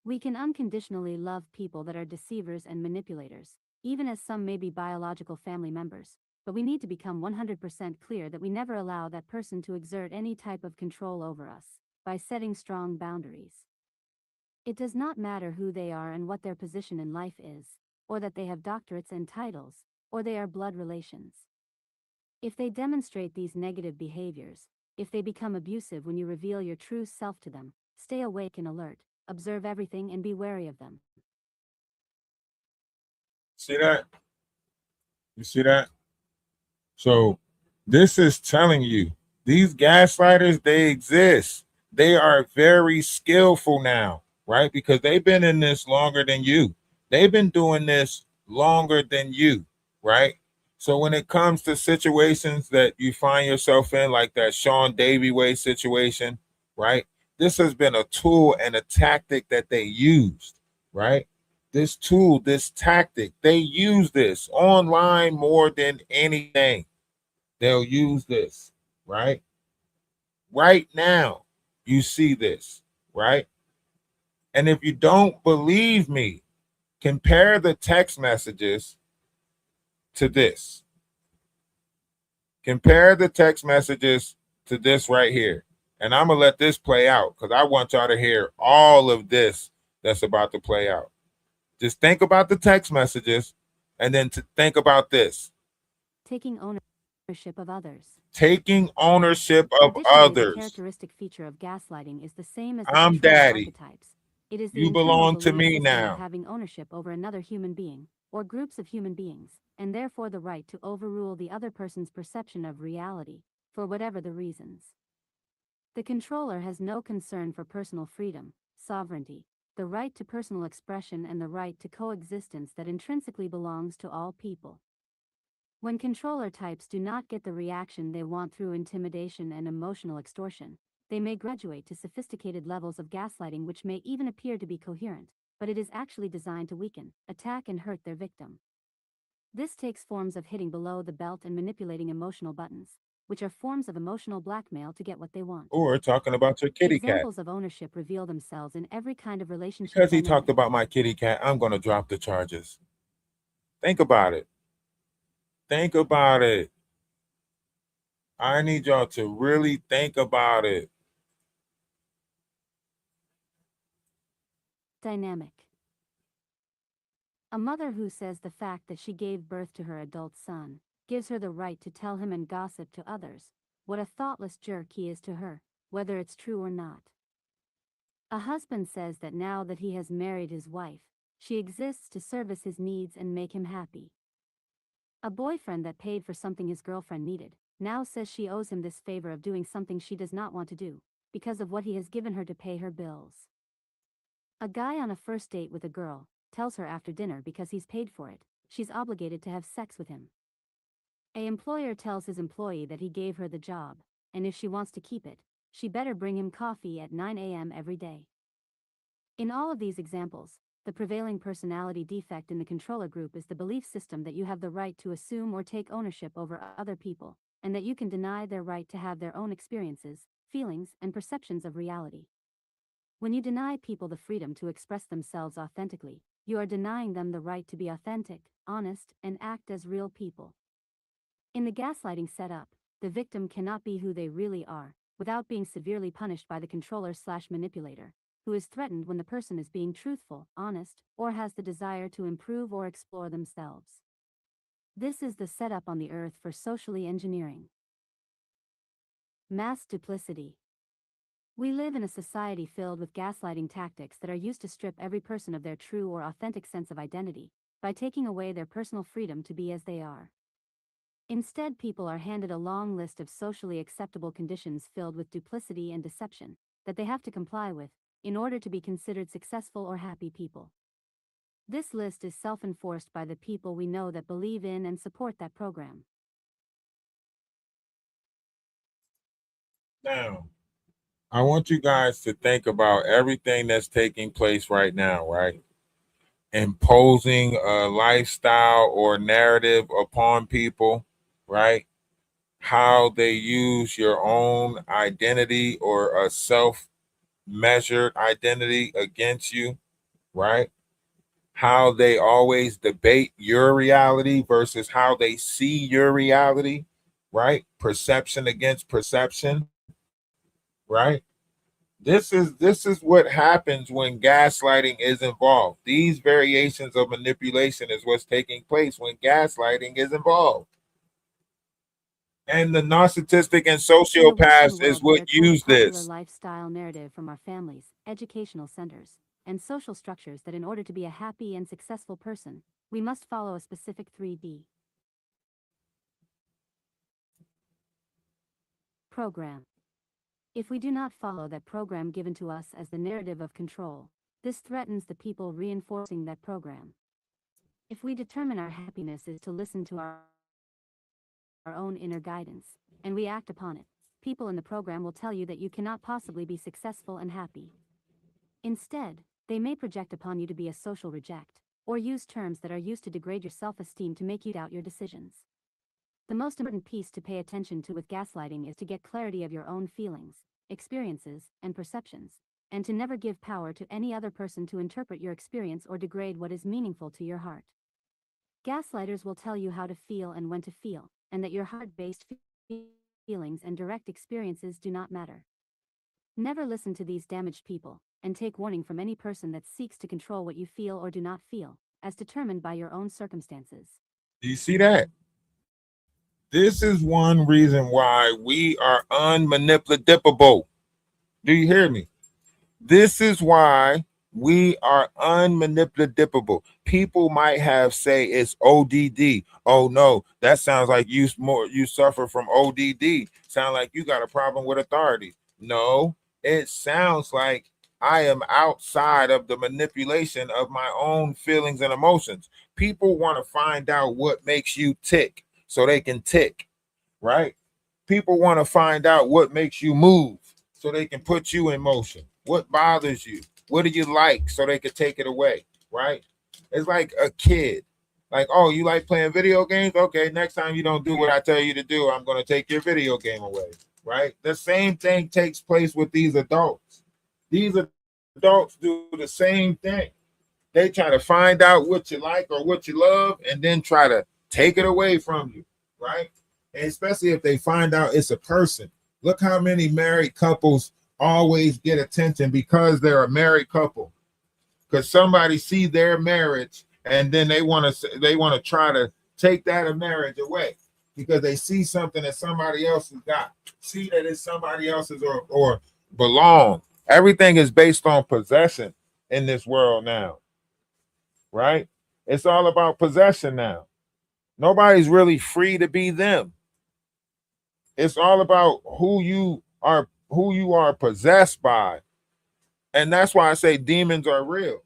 We can unconditionally love people that are deceivers and manipulators, even as some may be biological family members, but we need to become 100% clear that we never allow that person to exert any type of control over us, by setting strong boundaries. It does not matter who they are and what their position in life is, or that they have doctorates and titles, or they are blood relations. If they demonstrate these negative behaviors, if they become abusive when you reveal your true self to them, stay awake and alert, observe everything and be wary of them. See that? You see that? So this is telling you these gaslighters, they exist. They are very skillful now, right? Because they've been in this longer than you. They've been doing this longer than you, right? So when it comes to situations that you find yourself in, like that Sean Davy Way situation, right? This has been a tool and a tactic that they used, right? This tool, this tactic, they use this online more than anything. They'll use this, right? Right now, you see this, right? And if you don't believe me, compare the text messages to this. Compare the text messages to this right here. And I'm going to let this play out because I want y'all to hear all of this that's about to play out. Just think about the text messages and then to think about this. Taking ownership ownership of others. Taking ownership of Additionally, the others. characteristic feature of gaslighting is the same as the I'm controller daddy. archetypes. It is the You internal belong to belief me system of now. having ownership over another human being, or groups of human beings, and therefore the right to overrule the other person's perception of reality, for whatever the reasons. The controller has no concern for personal freedom, sovereignty, the right to personal expression, and the right to coexistence that intrinsically belongs to all people. When controller types do not get the reaction they want through intimidation and emotional extortion, they may graduate to sophisticated levels of gaslighting which may even appear to be coherent, but it is actually designed to weaken, attack, and hurt their victim. This takes forms of hitting below the belt and manipulating emotional buttons, which are forms of emotional blackmail to get what they want. Or talking about your kitty cat. Examples of ownership reveal themselves in every kind of relationship Because he talked dynamic. about my kitty cat, I'm going to drop the charges. Think about it. Think about it. I need y'all to really think about it. Dynamic. A mother who says the fact that she gave birth to her adult son gives her the right to tell him and gossip to others what a thoughtless jerk he is to her, whether it's true or not. A husband says that now that he has married his wife, she exists to service his needs and make him happy. A boyfriend that paid for something his girlfriend needed now says she owes him this favor of doing something she does not want to do, because of what he has given her to pay her bills. A guy on a first date with a girl tells her after dinner because he's paid for it, she's obligated to have sex with him. A employer tells his employee that he gave her the job, and if she wants to keep it, she better bring him coffee at 9 a.m. every day. In all of these examples, the prevailing personality defect in the controller group is the belief system that you have the right to assume or take ownership over other people, and that you can deny their right to have their own experiences, feelings, and perceptions of reality. When you deny people the freedom to express themselves authentically, you are denying them the right to be authentic, honest, and act as real people. In the gaslighting setup, the victim cannot be who they really are, without being severely punished by the controller/manipulator, who is threatened when the person is being truthful, honest, or has the desire to improve or explore themselves. This is the setup on the earth for socially engineering. Mass duplicity. We live in a society filled with gaslighting tactics that are used to strip every person of their true or authentic sense of identity, by taking away their personal freedom to be as they are. Instead, people are handed a long list of socially acceptable conditions filled with duplicity and deception that they have to comply with in order to be considered successful or happy people. This list is self-enforced by the people we know that believe in and support that program. Now, I want you guys to think about everything that's taking place right now, right? Imposing a lifestyle or narrative upon people, right? How they use your own identity or a self measured identity against you, right? How they always debate your reality versus how they see your reality, right? Perception against perception, right? This is what happens when gaslighting is involved. These variations of manipulation is what's taking place when gaslighting is involved. And the narcissistic and In the Western sociopaths is world, we what are told a use popular this. lifestyle narrative from our families, educational centers, and social structures that in order to be a happy and successful person, we must follow a specific 3D program. If we do not follow that program given to us as the narrative of control, this threatens the people reinforcing that program. If we determine our happiness is to listen to our own inner guidance, and we act upon it, people in the program will tell you that you cannot possibly be successful and happy. Instead, they may project upon you to be a social reject, or use terms that are used to degrade your self-esteem to make you doubt your decisions. The most important piece to pay attention to with gaslighting is to get clarity of your own feelings, experiences, and perceptions, and to never give power to any other person to interpret your experience or degrade what is meaningful to your heart. Gaslighters will tell you how to feel and when to feel, and that your heart-based feelings and direct experiences do not matter. Never listen to these damaged people, and take warning from any person that seeks to control what you feel or do not feel, as determined by your own circumstances. Do you see that? This is one reason why we are unmanipulatable. Do you hear me? This is why we are unmanipulable. People might have say it's ODD. Oh no, that sounds like you suffer from ODD. Sound like you got a problem with authority. No, it sounds like I am outside of the manipulation of my own feelings and emotions. People want to find out what makes you tick so they can tick, right? People want to find out what makes you move so they can put you in motion. What bothers you? What do you like so they can take it away, right? It's like a kid. Like, oh, you like playing video games? Okay, next time you don't do what I tell you to do, I'm going to take your video game away, right? The same thing takes place with these adults. These adults do the same thing. They try to find out what you like or what you love and then try to take it away from you, right? And especially if they find out it's a person. Look how many married couples always get attention because they're a married couple. Because somebody see their marriage and then they want to try to take that marriage away because they see something that somebody else has got. See that it's somebody else's or belong. Everything is based on possession in this world now, right? It's all about possession now. Nobody's really free to be them. It's all about who you are possessed by. And that's why I say demons are real.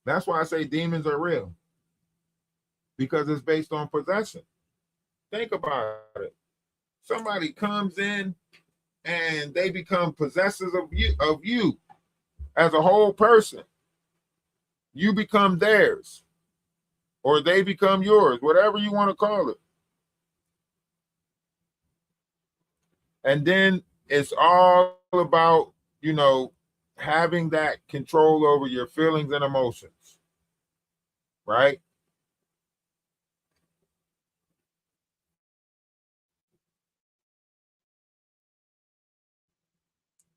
That's why I say demons are real. Because it's based on possession. Think about it. Somebody comes in and they become possessors of you as a whole person. You become theirs or they become yours, whatever you want to call it. And then it's all about, having that control over your feelings and emotions, right?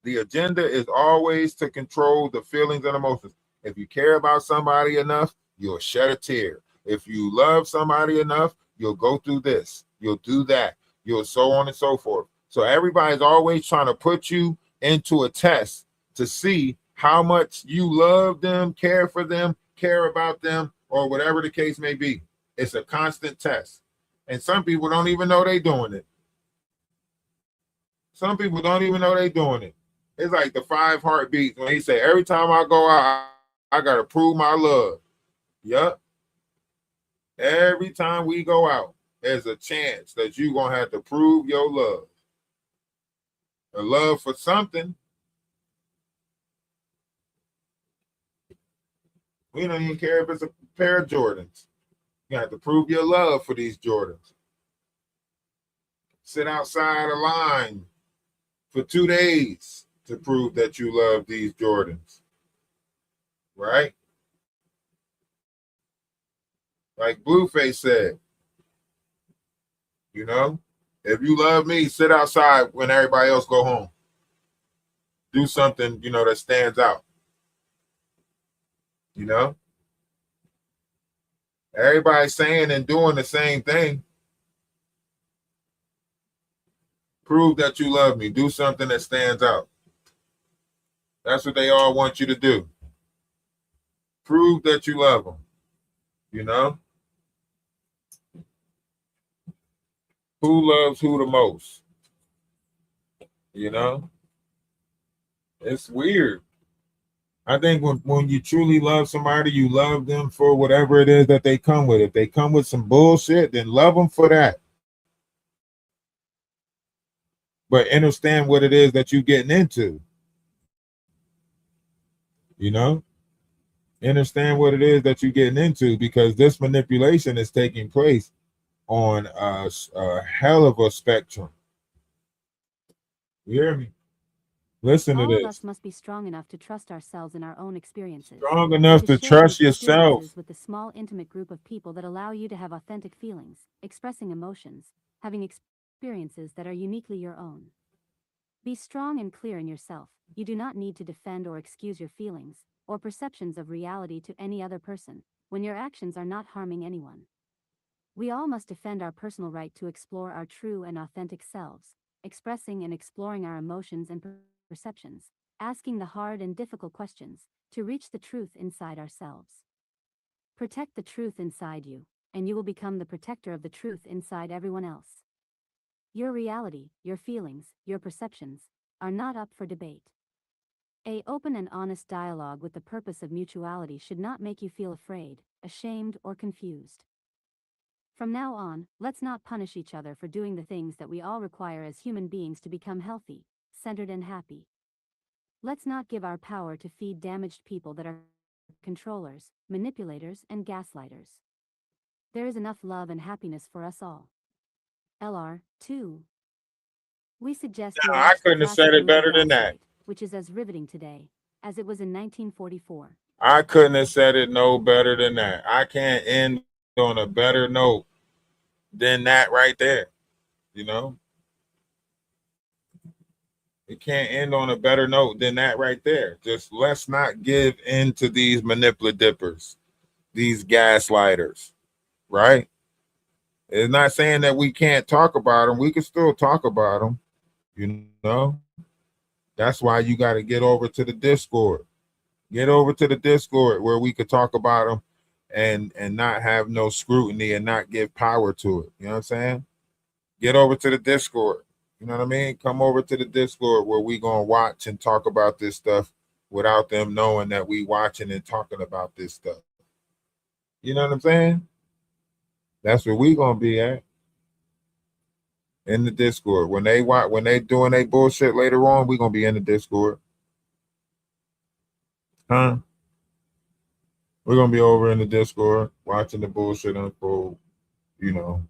The agenda is always to control the feelings and emotions. If you care about somebody enough, you'll shed a tear. If you love somebody enough, you'll go through this, you'll do that, you'll so on and so forth. So everybody's always trying to put you into a test to see how much you love them, care about them, or whatever the case may be. It's a constant test. And some people don't even know they're doing it. Some people don't even know they're doing it. It's like the 5 heartbeats when he say, every time I go out, I got to prove my love. Yep. Every time we go out, there's a chance that you're going to have to prove your love. A love for something. We don't even care if it's a pair of Jordans. You have to prove your love for these Jordans. Sit outside a line for 2 days to prove that you love these Jordans. Right? Like Blueface said, if you love me, sit outside when everybody else go home. Do something, that stands out. Everybody's saying and doing the same thing. Prove that you love me. Do something that stands out. That's what they all want you to do. Prove that you love them. Who loves who the most? It's weird. I think when you truly love somebody, you love them for whatever it is that they come with. If they come with some bullshit, then love them for that. But understand what it is that you're getting into. Understand what it is that you're getting into, because this manipulation is taking place on a hell of a spectrum. You hear me? Listen to All of this. us must be strong enough to trust ourselves in our own experiences. Strong enough to share trust those yourself. experiences with the small, intimate group of people that allow you to have authentic feelings, expressing emotions, having experiences that are uniquely your own. Be strong and clear in yourself. You do not need to defend or excuse your feelings or perceptions of reality to any other person. when your actions are not harming anyone. We all must defend our personal right to explore our true and authentic selves, expressing and exploring our emotions and perceptions, asking the hard and difficult questions, to reach the truth inside ourselves. Protect the truth inside you, and you will become the protector of the truth inside everyone else. Your reality, your feelings, your perceptions, are not up for debate. An open and honest dialogue with the purpose of mutuality should not make you feel afraid, ashamed, or confused. From now on, let's not punish each other for doing the things that we all require as human beings to become healthy, centered, and happy. Let's not give our power to feed damaged people that are controllers, manipulators, and gaslighters. There is enough love and happiness for us all. LR 2. We suggest you Nah, I watch the couldn't have classic said it movie better than that. Gaslight, which is as riveting today as it was in 1944. I couldn't have said it no better than that. I can't end on a better note than that right there. You know, it can't end on a better note than that right there. Just let's not give in to these manipulatippers, these gaslighters, right? It's not saying that we can't talk about them. We can still talk about them, you know. That's why you got to get over to the Discord. Get over to the Discord where we could talk about them and not have no scrutiny and not give power to it. You know what I'm saying? Get over to the Discord. You know what I mean? Come over to the Discord where we gonna watch and talk about this stuff without them knowing that we watching and talking about this stuff. You know what I'm saying? That's where we gonna be at. In the Discord. When they doing their bullshit later on, we gonna be in the Discord. Huh? We're gonna be over in the Discord watching the bullshit unfold. You know,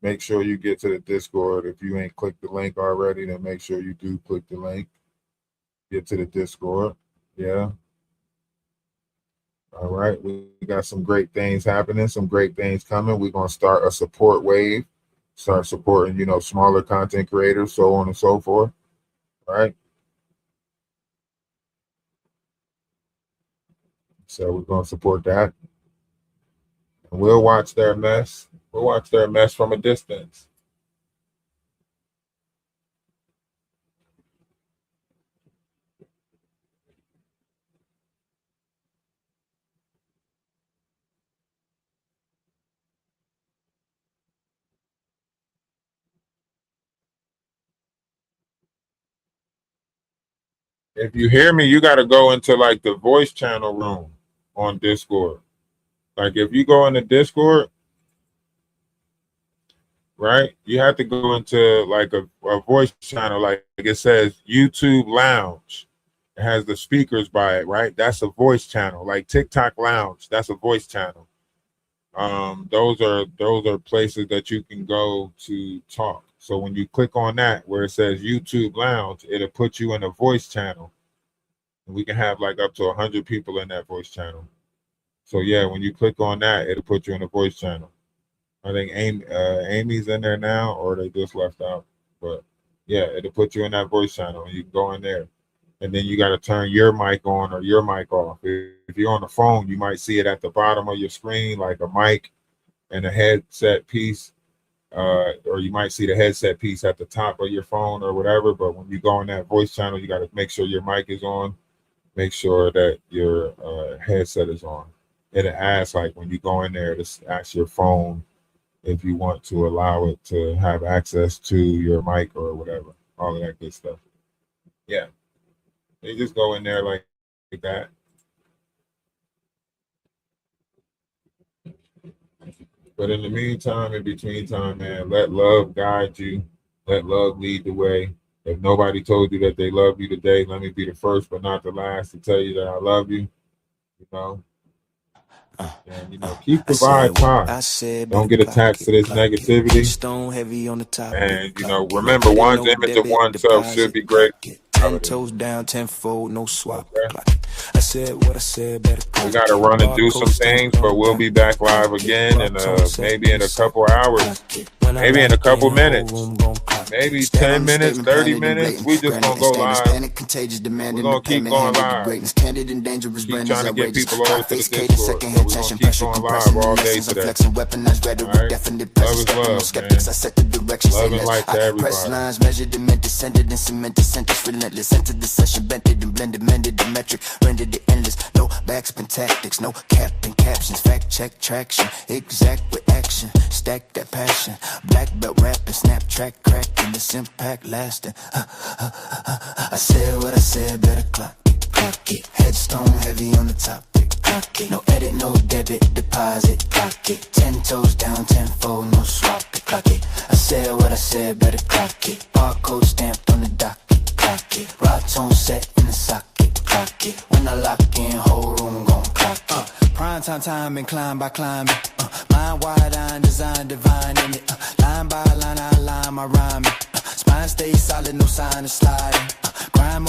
make sure you get to the Discord. If you ain't clicked the link already, then make sure you do click the link. Get to the Discord. Yeah. All right. We got some great things happening, some great things coming. We're gonna start a support wave, start supporting, smaller content creators, so on and so forth. Right. So we're gonna support that. And we'll watch their mess. We'll watch their mess from a distance. If you hear me, you got to go into like the voice channel room on Discord. Like if you go into Discord, right, you have to go into like a voice channel. Like it says YouTube Lounge. It has the speakers by it, right? That's a voice channel. Like TikTok Lounge, that's a voice channel. Those are places that you can go to talk. So when you click on that where it says YouTube Lounge, it'll put you in a voice channel. And we can have like up to 100 people in that voice channel. So yeah, when you click on that, it'll put you in a voice channel. I think Amy's in there now, or they just left out. But yeah, it'll put you in that voice channel and you can go in there. And then you got to turn your mic on or your mic off. If you're on the phone, you might see it at the bottom of your screen, like a mic and a headset piece. Or you might see the headset piece at the top of your phone or whatever. But when you go in that voice channel, you got to make sure your mic is on. Make sure that your headset is on. It'll ask, like when you go in there, it asks your phone if you want to allow it to have access to your mic or whatever. All of that good stuff. Yeah. They just go in there like that. But in the meantime, in between time, man, let love guide you. Let love lead the way. If nobody told you that they love you today, let me be the first but not the last to tell you that I love you. And keep the vibes high. Don't get attached to this negativity. Stone heavy on the top. And remember, one's image of oneself should be great. 10 toes down, tenfold, no swap. Okay. I said what I said, better. We gotta run and do some things, but we'll be back live again in maybe in a couple hours, maybe in a couple minutes, maybe Stand 10 on the minutes, statement, 30 planted and minutes. blatant. We just Granted gonna and go standards, live. panic, contagious, demand, We're gonna keep independent, going handed to live. greatness. Candid and dangerous, Keep Brandon's trying to get outrageous. people over to the Face cadence, Discord. So secondhand we're gonna tension, keep pressure, going compressing live the all day lessons. I'm today. flexing, weaponized rhetoric, All right. definite Love pressure. is Stepping on love, skeptics, man. I set the direction. Love Say and less. light to I everybody. press lines, measured and meant, descended and cemented sentence, relentless. Entered the session, bent it and blended, mended the metric, rendered it endless. No backspin tactics, no cap and captions. Fact check traction, exact with action. Stack that passion, black belt rapping, snap track cracking, this impact lasting. I said what I said, better clock it, clock it. Headstone heavy on the topic, clock it. No edit, no debit, deposit, clock it. 10 toes down, tenfold, no swap it, clock it. I said what I said, better clock it. Barcode stamped on the docket, clock it. Rod tone set in the socket, clock it. When I lock in, whole room gon' clock it. Prime time and climb by climbing. Mind wide eye, design divine in it. Line by line, I line my rhyming. Spine stays solid, no sign of sliding. Grind